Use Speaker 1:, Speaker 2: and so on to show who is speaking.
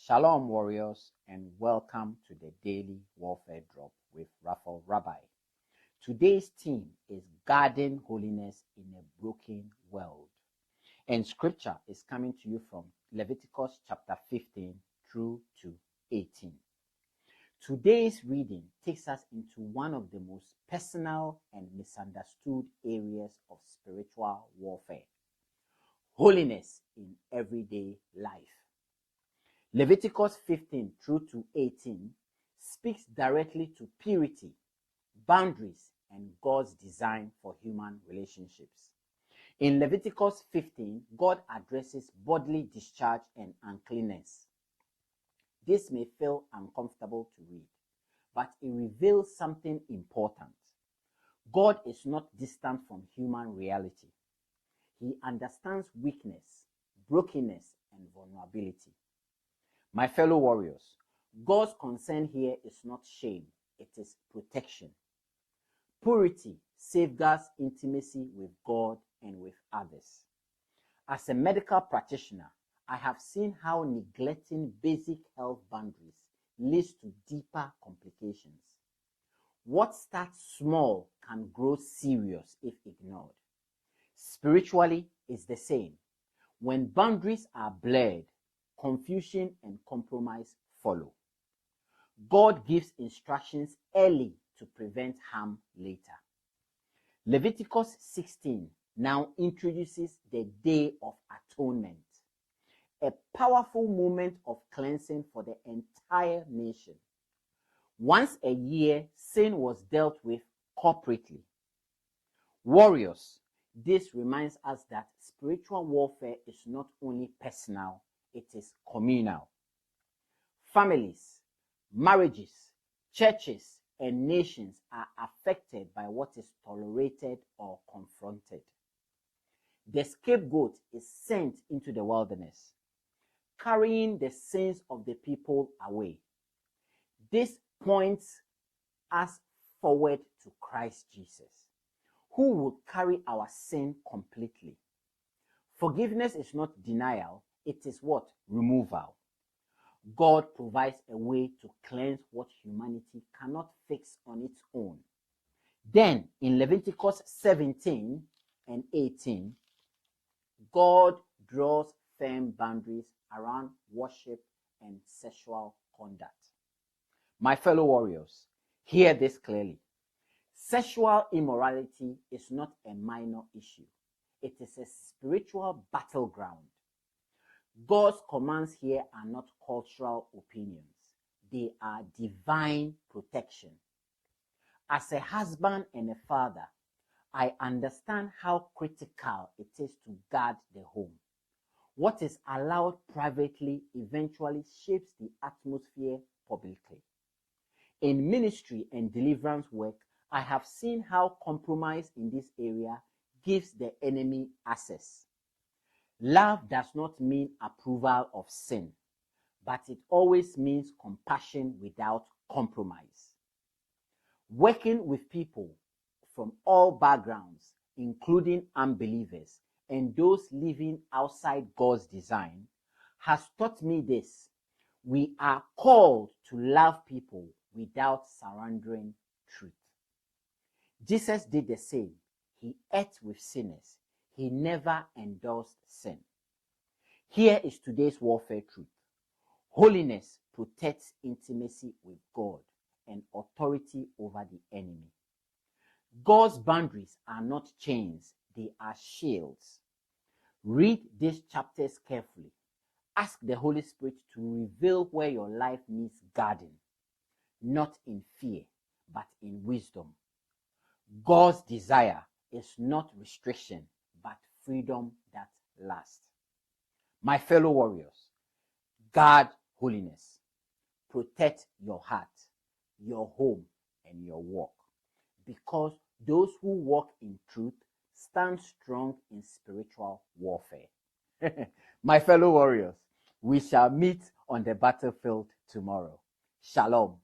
Speaker 1: Shalom, warriors, and welcome to the Daily Warfare Drop with Raphael, Rabbi. Today's theme is guarding holiness in a broken world. And scripture is coming to you from Leviticus chapter 15 through to 18. Today's reading takes us into one of the most personal and misunderstood areas of spiritual warfare: holiness in everyday life. Leviticus 15 through to 18 speaks directly to purity, boundaries, and God's design for human relationships. In Leviticus 15, God addresses bodily discharge and uncleanness. This may feel uncomfortable to read, but it reveals something important. God is not distant from human reality. He understands weakness, brokenness, and vulnerability. My fellow warriors, God's concern here is not shame, it is protection. Purity safeguards intimacy with God and with others. As a medical practitioner, I have seen how neglecting basic health boundaries leads to deeper complications. What starts small can grow serious if ignored. Spiritually, it's the same. When boundaries are blurred, confusion and compromise follow. God gives instructions early to prevent harm later. Leviticus 16 now introduces the Day of Atonement, a powerful moment of cleansing for the entire nation. Once a year, sin was dealt with corporately. Warriors, this reminds us that spiritual warfare is not only personal, it is communal. Families, marriages, churches, and nations are affected by what is tolerated or confronted. The scapegoat is sent into the wilderness, carrying the sins of the people away. This points us forward to Christ Jesus, who will carry our sin completely. Forgiveness is not denial, it is what? Removal. God provides a way to cleanse what humanity cannot fix on its own. Then, in Leviticus 17 and 18, God draws firm boundaries around worship and sexual conduct. My fellow warriors, hear this clearly. Sexual immorality is not a minor issue. It is a spiritual battleground. God's commands here are not cultural opinions. They are divine protection. As a husband and a father, I understand how critical it is to guard the home. What is allowed privately eventually shapes the atmosphere publicly. In ministry and deliverance work, I have seen how compromise in this area gives the enemy access. Love does not mean approval of sin, but it always means compassion without compromise. Working with people from all backgrounds, including unbelievers and those living outside God's design, has taught me this: we are called to love people without surrendering truth. Jesus did the same. He ate with sinners. He never endorsed sin. Here is today's warfare truth. Holiness protects intimacy with God and authority over the enemy. God's boundaries are not chains, they are shields. Read these chapters carefully. Ask the Holy Spirit to reveal where your life needs guarding, not in fear, but in wisdom. God's desire is not restriction, but freedom that lasts. My fellow warriors, guard holiness. Protect your heart, your home, and your walk. Because those who walk in truth stand strong in spiritual warfare. My fellow warriors, we shall meet on the battlefield tomorrow. Shalom.